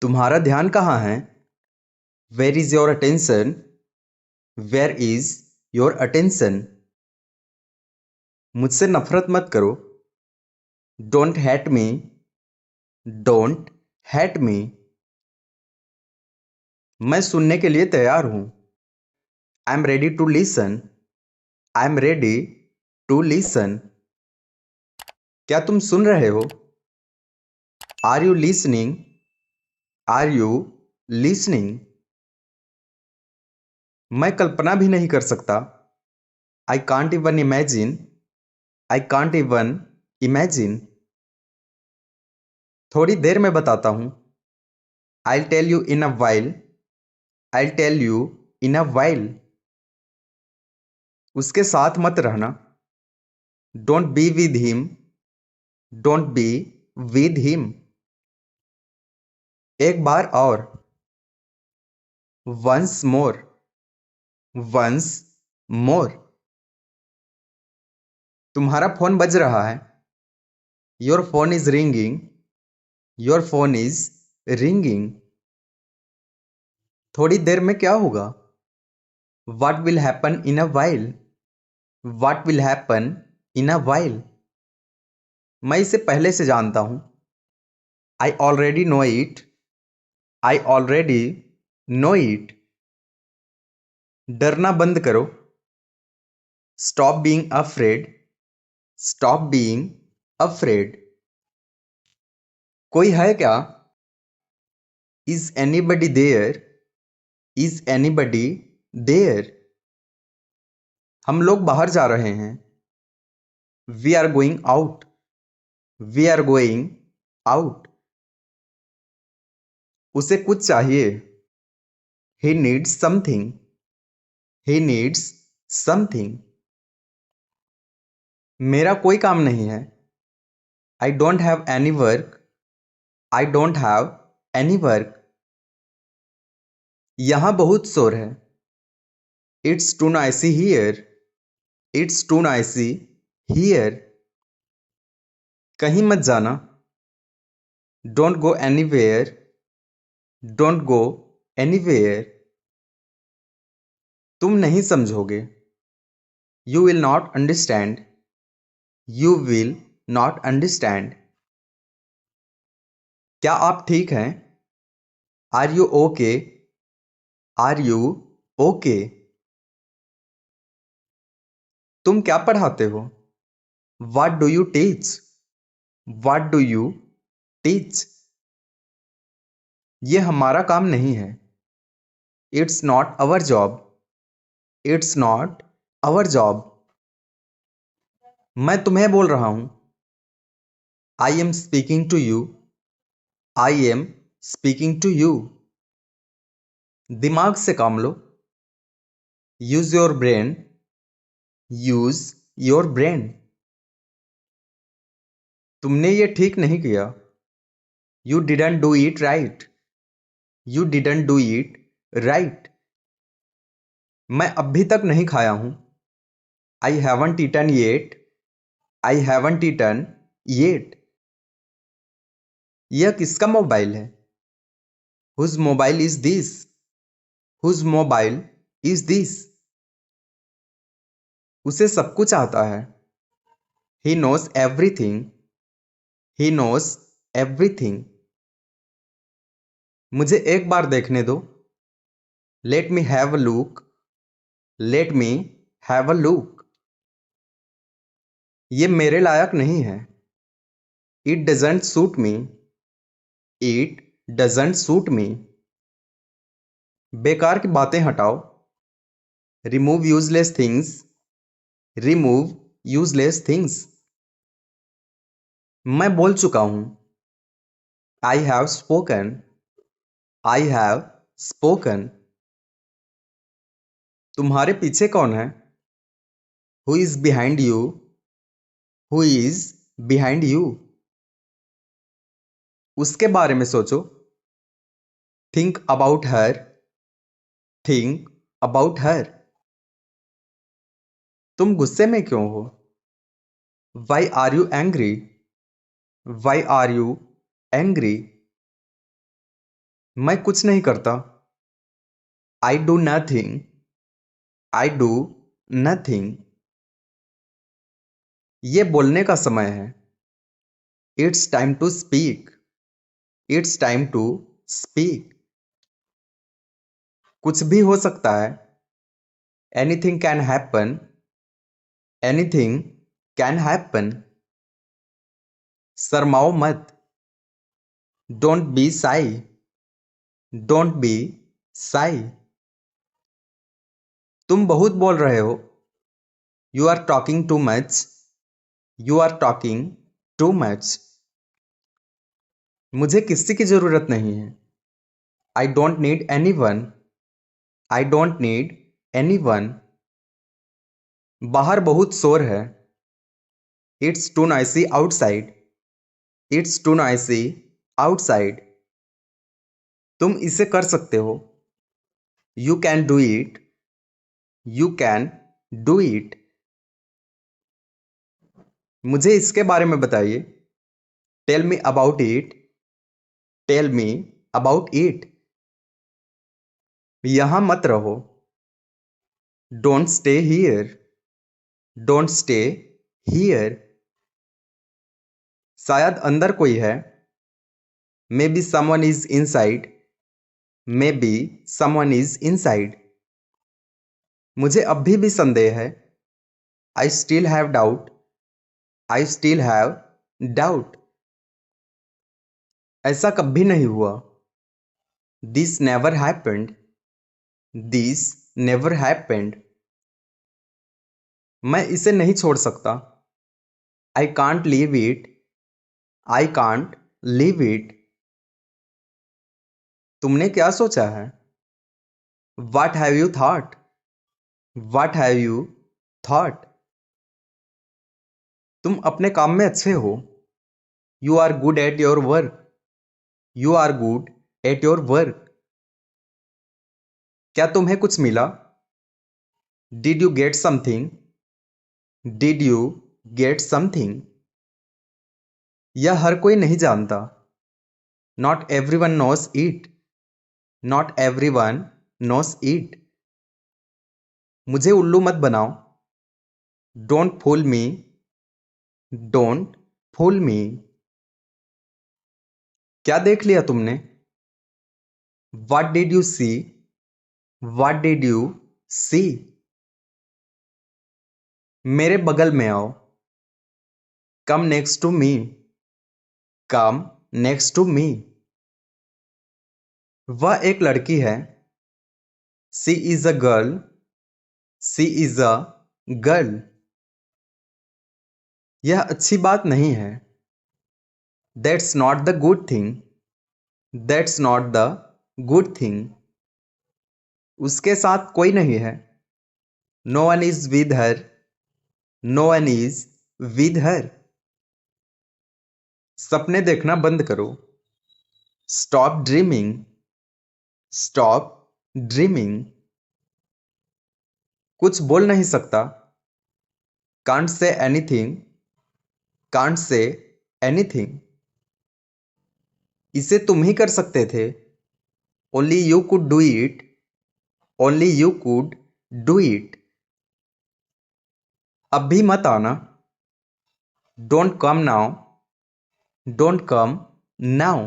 तुम्हारा ध्यान कहाँ है? Where is your attention? Where is your attention? मुझसे नफरत मत करो। Don't hate me. Don't hate me. मैं सुनने के लिए तैयार हूं। I am ready to listen. I am ready to listen. क्या तुम सुन रहे हो? Are you listening? Are you listening? मैं कल्पना भी नहीं कर सकता। I can't even imagine. I can't even imagine. थोड़ी देर में बताता हूं। I tell you in a while. I tell you in a while. उसके साथ मत रहना। Don't be with him. Don't be with him. एक बार और। Once more. Once more. तुम्हारा फोन बज रहा है। Your phone is ringing. Your phone is ringing. थोड़ी देर में क्या होगा? What will happen in a while? What will happen in a while? मैं इसे पहले से जानता हूं। I already know it. I already know it. डरना बंद करो। Stop being afraid. Stop being afraid. कोई है क्या? Is anybody there? Is anybody there? हम लोग बाहर जा रहे हैं। We are going out. We are going out. उसे कुछ चाहिए। He needs something. He needs something. मेरा कोई काम नहीं है। I don't have any work. I don't have any work. यहाँ बहुत शोर है। It's too noisy here. It's too noisy here. कहीं मत जाना। Don't go anywhere. Don't go anywhere. तुम नहीं समझोगे। You will not understand. You will not understand. क्या आप ठीक हैं? Are you okay? Are you okay? तुम क्या पढ़ाते हो? What do you teach? What do you teach? ये हमारा काम नहीं है। It's not our job. It's not our job. मैं तुम्हें बोल रहा हूं। I am speaking to you. I am speaking to you. दिमाग से काम लो। Use your brain. Use your brain. तुमने ये ठीक नहीं किया। You didn't do it right. You didn't do it right. मैं अभी तक नहीं खाया हूं। I haven't eaten yet. I haven't eaten yet. यह किसका मोबाइल है? Whose mobile is this? Whose mobile is this? उसे सब कुछ आता है। He knows everything. He knows everything. मुझे एक बार देखने दो। Let me have a look. Let me have a look. ये मेरे लायक नहीं है। It doesn't suit me. It doesn't suit me. बेकार की बातें हटाओ। Remove useless things. Remove useless things. मैं बोल चुका हूं। I have spoken. I have spoken. तुम्हारे पीछे कौन है? Who is behind you? Who is behind you? उसके बारे में सोचो। Think about her. Think about her. तुम गुस्से में क्यों हो? Why are you angry? Why are you angry? मैं कुछ नहीं करता। I do nothing. I do nothing. ये बोलने का समय है। It's time to speak. It's time to speak. कुछ भी हो सकता है। Anything can happen. Anything can happen. शर्माओ मत। Don't be shy. Don't be shy. तुम बहुत बोल रहे हो। You are talking too much. You are talking too much. मुझे किसी की जरूरत नहीं है। I don't need anyone. I don't need anyone. बाहर बहुत शोर है। It's too noisy outside. It's too noisy outside. तुम इसे कर सकते हो। You can do it. You can do it. मुझे इसके बारे में बताइए। Tell me about it. Tell me about it. यहां मत रहो। Don't stay here. Don't stay here. शायद अंदर कोई है। Maybe someone is inside. Maybe someone is inside. मुझे अब भी संदेह है। I still have doubt. I still have doubt. ऐसा कभी नहीं हुआ। This never happened. This never happened. मैं इसे नहीं छोड़ सकता। I can't leave it. I can't leave it. तुमने क्या सोचा है। What have you thought? What have you thought? तुम अपने काम में अच्छे हो। You are good at your work. You are good at your work. क्या तुम्हें कुछ मिला। Did you get something? Did you get something? यह हर कोई नहीं जानता। Not everyone knows it. Not everyone knows it. मुझे उल्लू मत बनाओ। Don't fool me. Don't fool me. क्या देख लिया तुमने। What did you see? What did you see? मेरे बगल में आओ। Come next to me. Come next to me. वह एक लड़की है। She is a girl. She is a girl. यह अच्छी बात नहीं है। That's not the good thing. That's not the good thing. उसके साथ कोई नहीं है। No one is with her. No one is with her. सपने देखना बंद करो। Stop dreaming. Stop dreaming. कुछ बोल नहीं सकता। Can't say anything. Can't say anything. इसे तुम ही कर सकते थे। Only you could do it. Only you could do it. अब भी मत आना। Don't come now. Don't come now.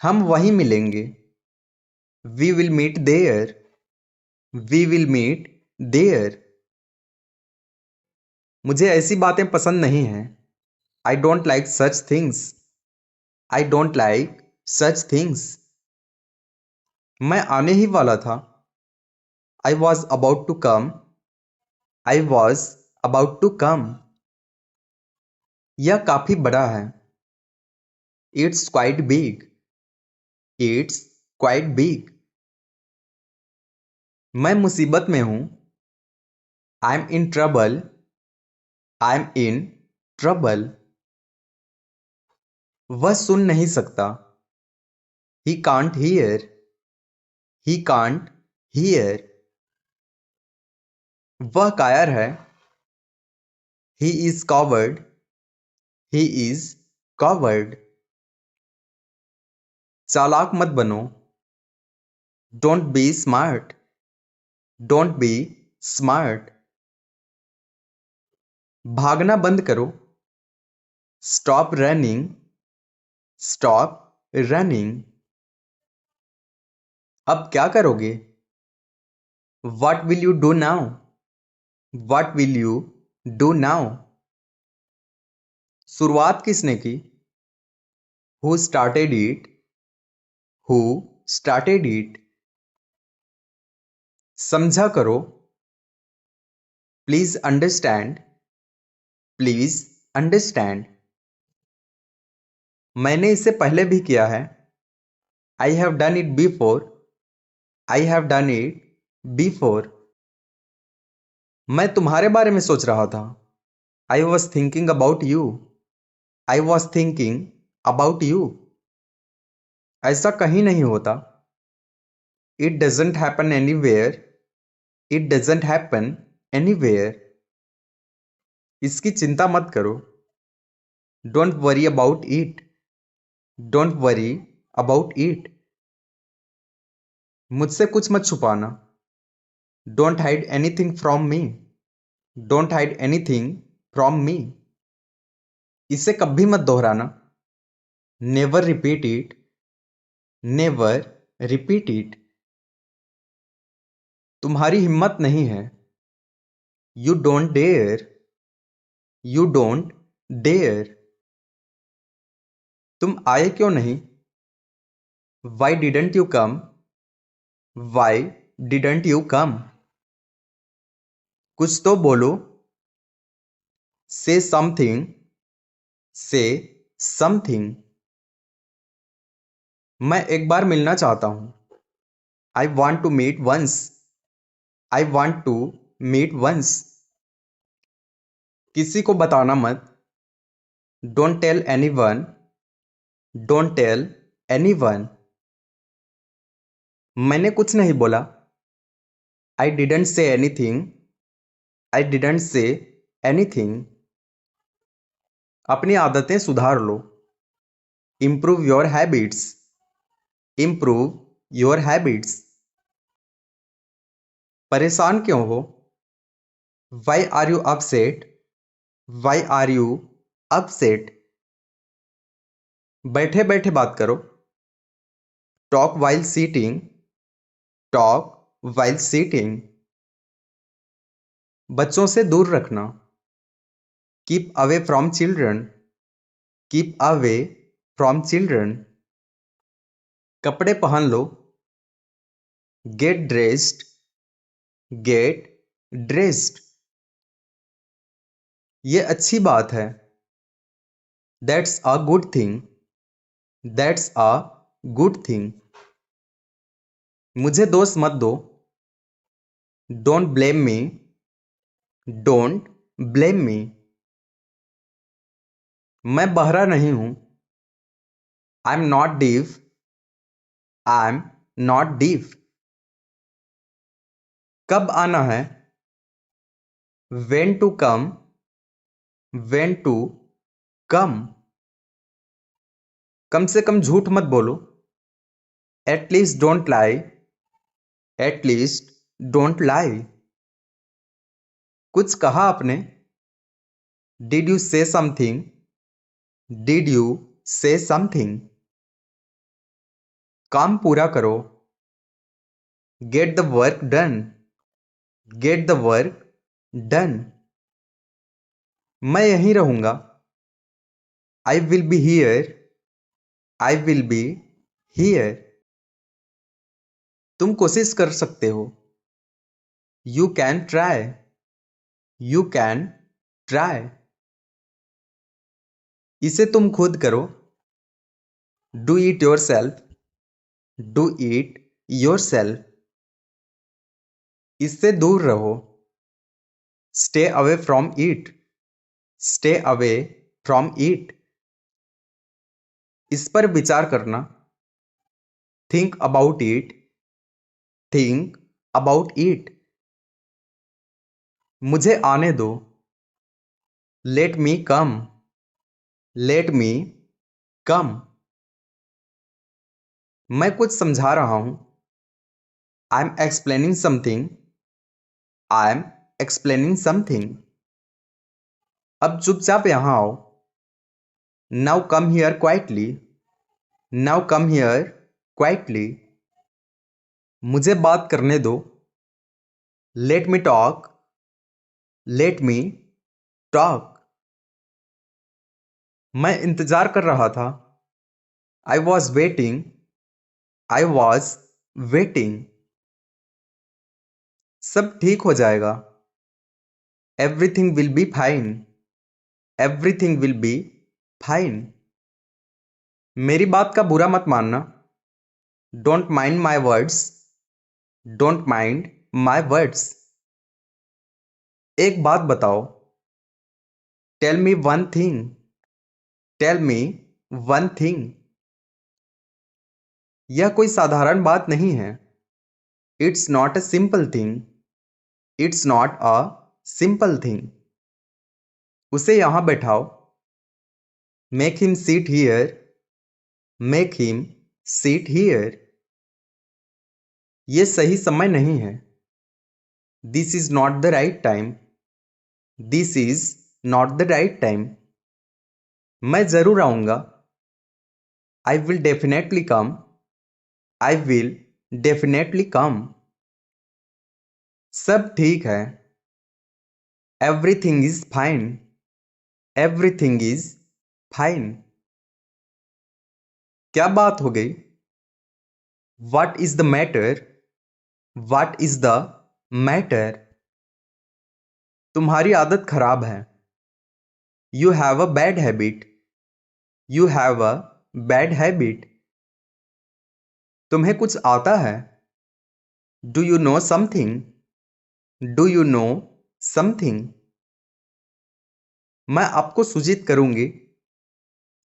हम वहीं मिलेंगे। We will meet there. We will meet there. मुझे ऐसी बातें पसंद नहीं हैं। I don't like such things. I don't like such things. मैं आने ही वाला था। I was about to come. I was about to come. यह काफी बड़ा है। It's quite big. It's quite big. मैं मुसीबत में हूं। I'm in trouble. I'm in trouble. वह सुन नहीं सकता। He can't hear. He can't hear. वह कायर है। He is coward. He is coward. चालाक मत बनो। Don't be smart. Don't be smart. भागना बंद करो। Stop running. Stop running. अब क्या करोगे? What will you do now? What will you do now? शुरुआत किसने की? Who started it? Who started it? समझा करो। Please understand. Please understand. मैंने इसे पहले भी किया है। I have done it before. I have done it before. मैं तुम्हारे बारे में सोच रहा था। आई was thinking about you. I was thinking about you. ऐसा कहीं नहीं होता। It doesn't happen anywhere. It doesn't happen anywhere. इसकी चिंता मत करो। Don't worry about it. Don't worry about it. मुझसे कुछ मत छुपाना। Don't hide anything from me. Don't hide anything from me. इसे कभी मत दोहराना। Never repeat it. Never repeat it. तुम्हारी हिम्मत नहीं है। You don't dare. You don't dare. तुम आए क्यों नहीं? Y didn't you come? Y didn't you come? कुछ तो बोलो। से समथिंग। से समथिंग। मैं एक बार मिलना चाहता हूं। I want to meet once. I want to meet once. किसी को बताना मत। Don't tell anyone. Don't tell anyone. मैंने कुछ नहीं बोला। I didn't say anything. I didn't say anything. अपनी आदतें सुधार लो। Improve your habits. Improve your habits. परेशान क्यों हो? Why are you upset? Why are you upset? बैठे बैठे बात करो। Talk while sitting. Talk while sitting. बच्चों से दूर रखना। Keep away from children. Keep away from children. कपड़े पहन लो। Get dressed. Get dressed. ये अच्छी बात है। That's a good thing. That's a good thing. मुझे दोष मत दो। Don't blame me. Don't blame me. मैं बहरा नहीं हूं। I am not deaf. I am not deaf. कब आना है? When to come. When to come. कम से कम झूठ मत बोलो। At least don't lie. At least don't लाई। कुछ कहा आपने? डिड यू से समथिंग? डिड यू से समथिंग? काम पूरा करो। Get the work done. Get the work done. मैं यहीं रहूंगा। I will be here. I will be here. तुम कोशिश कर सकते हो। You can try. You can try. इसे तुम खुद करो। Do it your self. Do it your self. इससे दूर रहो। Stay away from it. Stay away from it. इस पर विचार करना। Think about it. Think about it. मुझे आने दो। लेट मी कम। लेट मी कम। मैं कुछ समझा रहा हूं। I am explaining something. I am explaining something. अब चुपचाप यहां आओ। Now come here quietly. Now come here quietly. मुझे बात करने दो। Let me talk. Let me talk. मैं इंतजार कर रहा था। I was waiting. I was waiting. सब ठीक हो जाएगा। Everything will be fine. Everything will be fine. मेरी बात का बुरा मत मानना। Don't mind my words. Don't mind my words. एक बात बताओ। Tell me one thing. Tell me one thing. यह कोई साधारण बात नहीं है। It's not a simple thing. It's not a simple thing. उसे यहां बैठाओ। Make him seat here. Make him seat here. यह सही समय नहीं है। This is not the right time. This is not the right time. मैं जरूर आऊंगा। I will definitely come. I will definitely come. सब ठीक है। Everything is fine. Everything is fine. क्या बात हो गई? What is the matter? What is the matter? तुम्हारी आदत खराब है। You have a bad habit. You have a bad habit. तुम्हें कुछ आता है। Do you know something? Do you know something? मैं आपको सूचित करूंगी।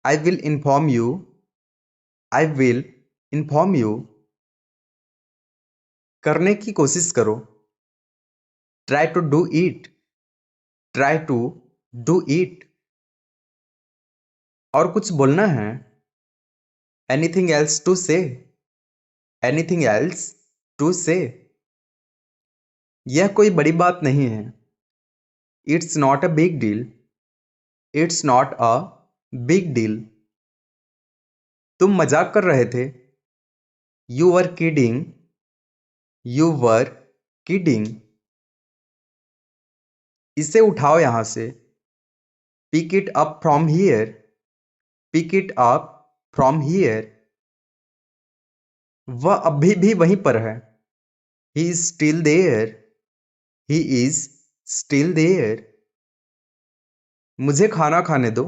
I will inform you. I will inform you. करने की कोशिश करो। Try to do it. Try to do it. और कुछ बोलना है। Anything else to say? Anything else to say? यह कोई बड़ी बात नहीं है। It's not a big deal. It's not a big deal. तुम मजाक कर रहे थे। You were kidding. You were kidding. इसे उठाओ यहां से। Pick it up from here. Pick it up from here. वह अभी भी वहीं पर है। He is still there. He is still there. मुझे खाना खाने दो।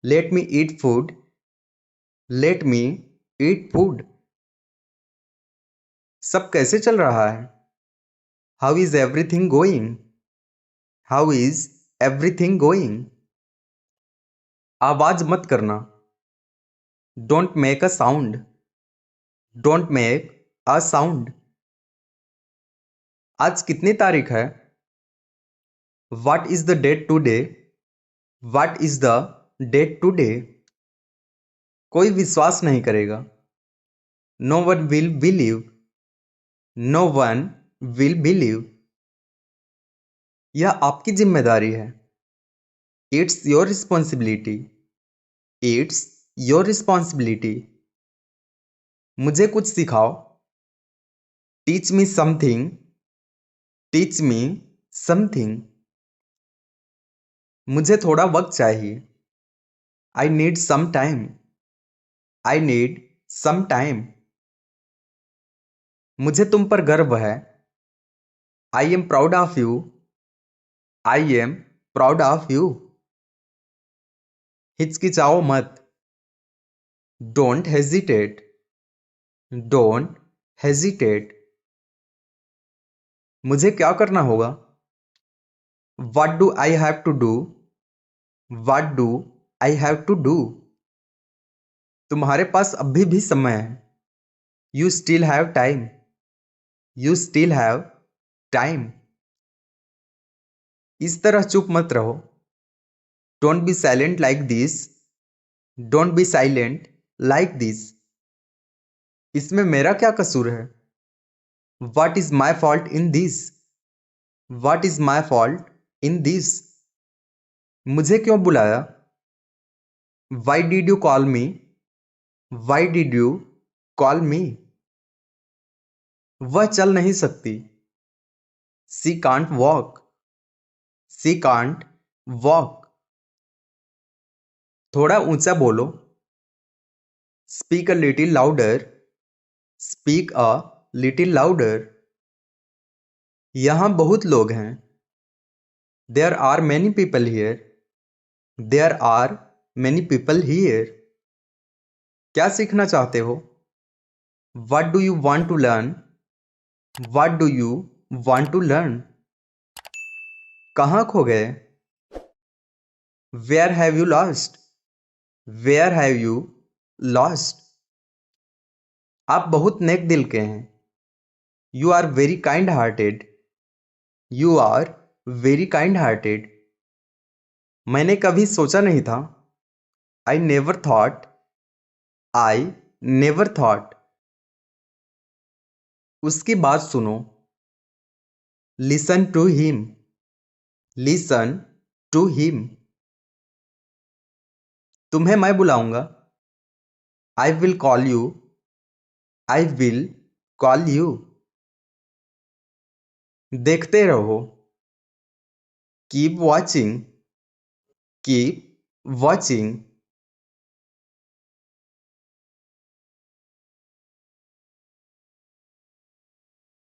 Let me eat food. Let me eat food. सब कैसे चल रहा है? How is everything going? How is everything going? आवाज मत करना। Don't make a sound. Don't make a sound. आज कितनी तारीख है? What is the date today? What is the date today? कोई विश्वास नहीं करेगा। No one will believe. No one will believe. यह आपकी जिम्मेदारी है। It's your responsibility. It's your responsibility. मुझे कुछ सिखाओ। Teach me something. Teach me something. मुझे थोड़ा वक्त चाहिए। I need some time. I need some time. मुझे तुम पर गर्व है। I am proud of you. I am proud of you. हिचकिचाओ मत। Don't hesitate. Don't hesitate. मुझे क्या करना होगा? What do I have to do? What do I have to do? तुम्हारे पास अभी भी समय है। You still have time. You still have time. इस तरह चुप मत रहो। Don't be silent like this. Don't be silent like this. इसमें मेरा क्या कसूर है? What is my fault in this? What is my fault in this? मुझे क्यों बुलाया? Why did you call me? Why did you call me? वह चल नहीं सकती। She can't walk. She can't walk. थोड़ा ऊंचा बोलो। Speak a little louder. Speak a little louder. यहाँ बहुत लोग हैं। There are many people here. There are many people here. क्या सीखना चाहते हो? What do you want to learn? What do you want to learn? कहाँ खो गए? Where have you lost? Where have you lost? आप बहुत नेक दिल के हैं। You are very kind hearted. You are very kind hearted. मैंने कभी सोचा नहीं था। I never thought. I never thought. उसकी बात सुनो। Listen to him. Listen to him. तुम्हें मैं बुलाऊंगा। I will call you. I will call you. देखते रहो। Keep watching. Keep watching.